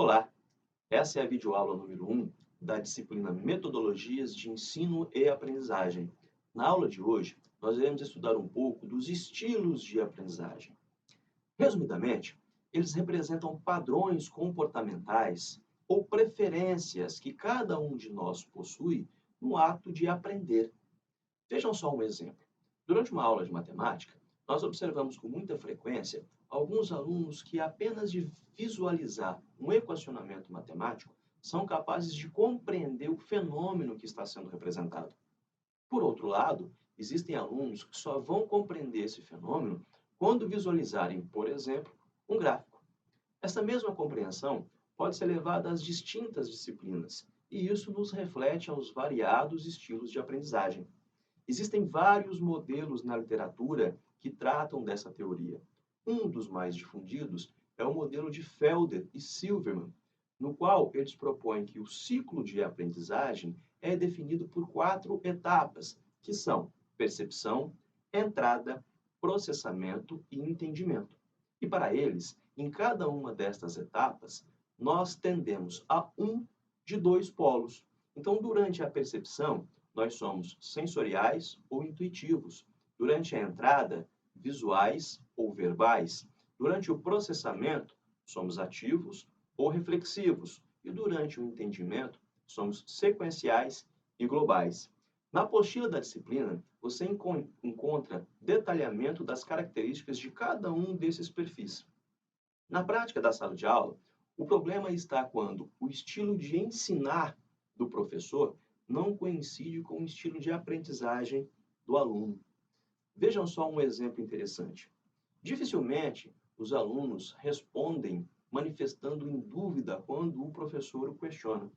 Olá, essa é a videoaula número 1 da disciplina Metodologias de Ensino e Aprendizagem. Na aula de hoje, nós iremos estudar um pouco dos estilos de aprendizagem. Resumidamente, eles representam padrões comportamentais ou preferências que cada um de nós possui no ato de aprender. Vejam só um exemplo. Durante uma aula de matemática, nós observamos com muita frequência alguns alunos que apenas de visualizar um equacionamento matemático são capazes de compreender o fenômeno que está sendo representado. Por outro lado, existem alunos que só vão compreender esse fenômeno quando visualizarem, por exemplo, um gráfico. Essa mesma compreensão pode ser levada às distintas disciplinas, e isso nos reflete aos variados estilos de aprendizagem. Existem vários modelos na literatura que tratam dessa teoria. Um dos mais difundidos é o modelo de Felder e Silverman, no qual eles propõem que o ciclo de aprendizagem é definido por 4 etapas, que são percepção, entrada, processamento e entendimento. E para eles, em cada uma destas etapas, nós tendemos a um de 2 polos. Então, durante a percepção, nós somos sensoriais ou intuitivos. Durante a entrada, visuais ou verbais. Durante o processamento, somos ativos ou reflexivos. E durante o entendimento, somos sequenciais e globais. Na apostila da disciplina, você encontra detalhamento das características de cada um desses perfis. Na prática da sala de aula, o problema está quando o estilo de ensinar do professor não coincide com o estilo de aprendizagem do aluno. Vejam só um exemplo interessante. Dificilmente os alunos respondem manifestando em dúvida quando o professor o questiona.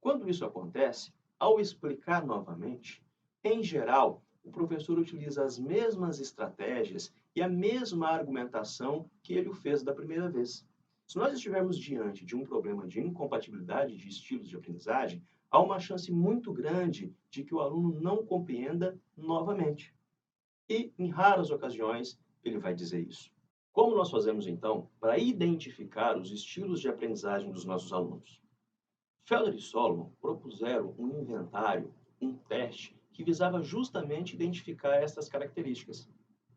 Quando isso acontece, ao explicar novamente, em geral, o professor utiliza as mesmas estratégias e a mesma argumentação que ele o fez da primeira vez. Se nós estivermos diante de um problema de incompatibilidade de estilos de aprendizagem, há uma chance muito grande de que o aluno não compreenda novamente. E, em raras ocasiões, ele vai dizer isso. Como nós fazemos, então, para identificar os estilos de aprendizagem dos nossos alunos? Felder e Solomon propuseram um inventário, um teste, que visava justamente identificar essas características.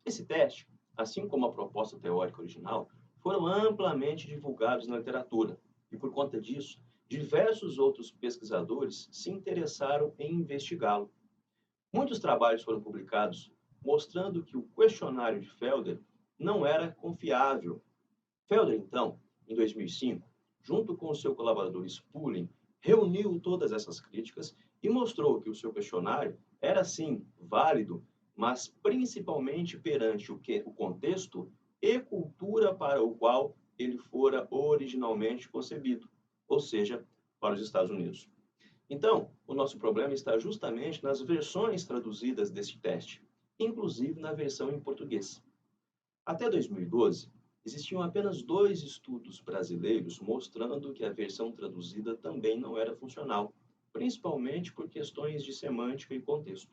Esse teste, assim como a proposta teórica original, foram amplamente divulgados na literatura, e por conta disso, diversos outros pesquisadores se interessaram em investigá-lo. Muitos trabalhos foram publicados mostrando que o questionário de Felder não era confiável. Felder, então, em 2005, junto com o seu colaborador Spullin, reuniu todas essas críticas e mostrou que o seu questionário era, sim, válido, mas principalmente perante o contexto e cultura para o qual ele fora originalmente concebido, ou seja, para os Estados Unidos. Então, o nosso problema está justamente nas versões traduzidas deste teste, inclusive na versão em português. Até 2012, existiam apenas 2 estudos brasileiros mostrando que a versão traduzida também não era funcional, principalmente por questões de semântica e contexto.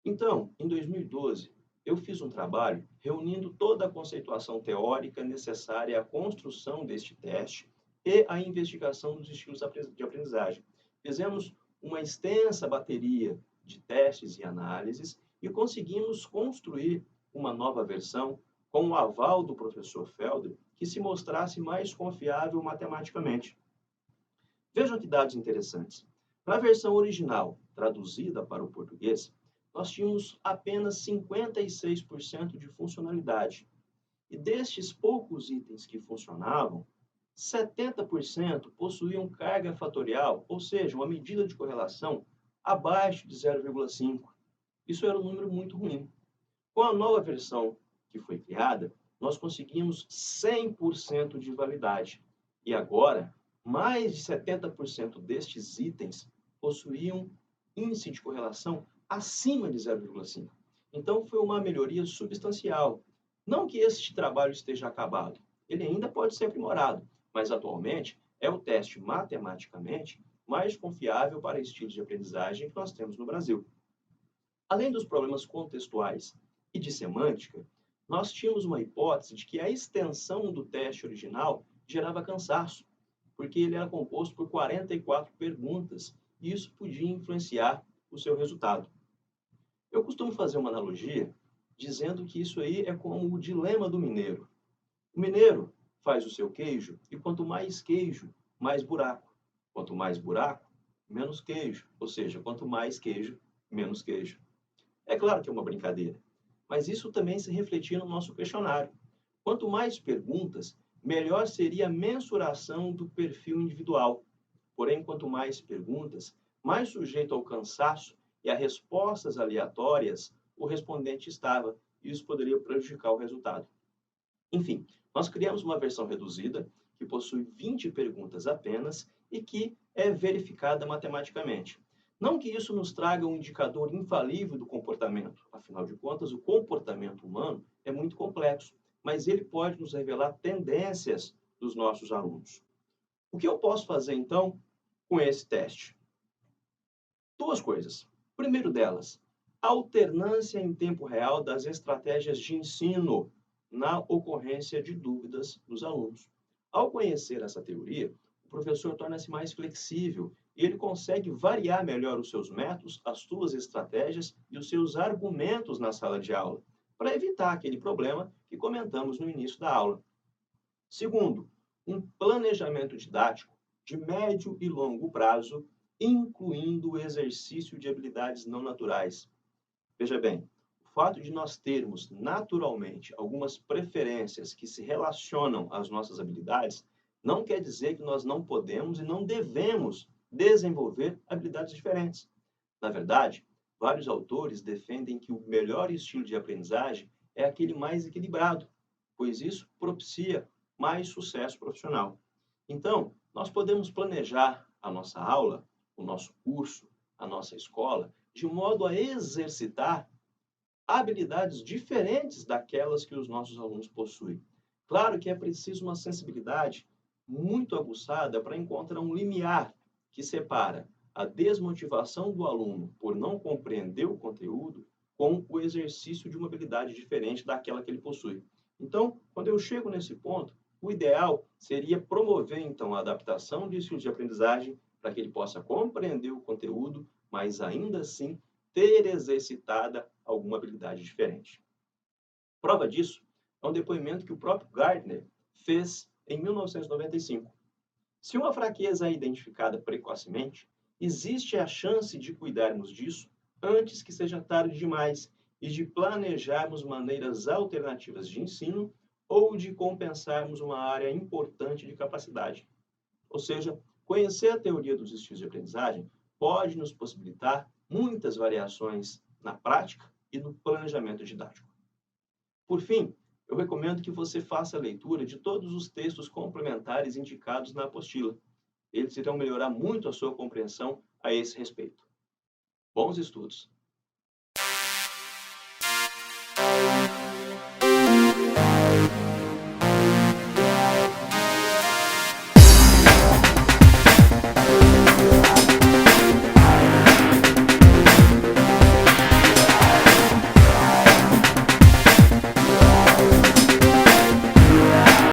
Então, em 2012, eu fiz um trabalho reunindo toda a conceituação teórica necessária à construção deste teste e à investigação dos estilos de aprendizagem. Fizemos uma extensa bateria de testes e análises e conseguimos construir uma nova versão com o aval do professor Felder que se mostrasse mais confiável matematicamente. Vejam que dados interessantes. Na versão original, traduzida para o português, nós tínhamos apenas 56% de funcionalidade. E destes poucos itens que funcionavam, 70% possuíam carga fatorial, ou seja, uma medida de correlação abaixo de 0,5. Isso era um número muito ruim. Com a nova versão que foi criada, nós conseguimos 100% de validade. E agora, mais de 70% destes itens possuíam índice de correlação acima de 0,5. Então, foi uma melhoria substancial. Não que este trabalho esteja acabado, ele ainda pode ser aprimorado, mas atualmente é o teste matematicamente mais confiável para estilos de aprendizagem que nós temos no Brasil. Além dos problemas contextuais e de semântica, nós tínhamos uma hipótese de que a extensão do teste original gerava cansaço. porque ele era composto por 44 perguntas e isso podia influenciar o seu resultado. Eu costumo fazer uma analogia dizendo que isso aí é como o dilema do mineiro. O mineiro faz o seu queijo e quanto mais queijo, mais buraco. Quanto mais buraco, menos queijo. Ou seja, quanto mais queijo, menos queijo. É claro que é uma brincadeira, mas isso também se refletia no nosso questionário. Quanto mais perguntas, melhor seria a mensuração do perfil individual. Porém, quanto mais perguntas, mais sujeito ao cansaço e a respostas aleatórias o respondente estava. Isso poderia prejudicar o resultado. Enfim, nós criamos uma versão reduzida que possui 20 perguntas apenas e que é verificada matematicamente. Não que isso nos traga um indicador infalível do comportamento, afinal de contas, o comportamento humano é muito complexo, mas ele pode nos revelar tendências dos nossos alunos. O que eu posso fazer, então, com esse teste? Duas coisas. Primeiro delas, alternância em tempo real das estratégias de ensino na ocorrência de dúvidas dos alunos. Ao conhecer essa teoria, o professor torna-se mais flexível e ele consegue variar melhor os seus métodos, as suas estratégias e os seus argumentos na sala de aula, para evitar aquele problema que comentamos no início da aula. Segundo, um planejamento didático de médio e longo prazo, incluindo o exercício de habilidades não naturais. Veja bem, o fato de nós termos naturalmente algumas preferências que se relacionam às nossas habilidades, não quer dizer que nós não podemos e não devemos desenvolver habilidades diferentes. Na verdade, vários autores defendem que o melhor estilo de aprendizagem é aquele mais equilibrado, pois isso propicia mais sucesso profissional. Então, nós podemos planejar a nossa aula, o nosso curso, a nossa escola, de modo a exercitar habilidades diferentes daquelas que os nossos alunos possuem. Claro que é preciso uma sensibilidade muito aguçada para encontrar um limiar que separa a desmotivação do aluno por não compreender o conteúdo com o exercício de uma habilidade diferente daquela que ele possui. Então, quando eu chego nesse ponto, o ideal seria promover, então, a adaptação de estilos de aprendizagem para que ele possa compreender o conteúdo, mas ainda assim ter exercitada alguma habilidade diferente. Prova disso é um depoimento que o próprio Gardner fez em 1995. Se uma fraqueza é identificada precocemente, existe a chance de cuidarmos disso antes que seja tarde demais e de planejarmos maneiras alternativas de ensino ou de compensarmos uma área importante de capacidade. Ou seja, conhecer a teoria dos estilos de aprendizagem pode nos possibilitar muitas variações na prática e no planejamento didático. Por fim, eu recomendo que você faça a leitura de todos os textos complementares indicados na apostila. Eles irão melhorar muito a sua compreensão a esse respeito. Bons estudos!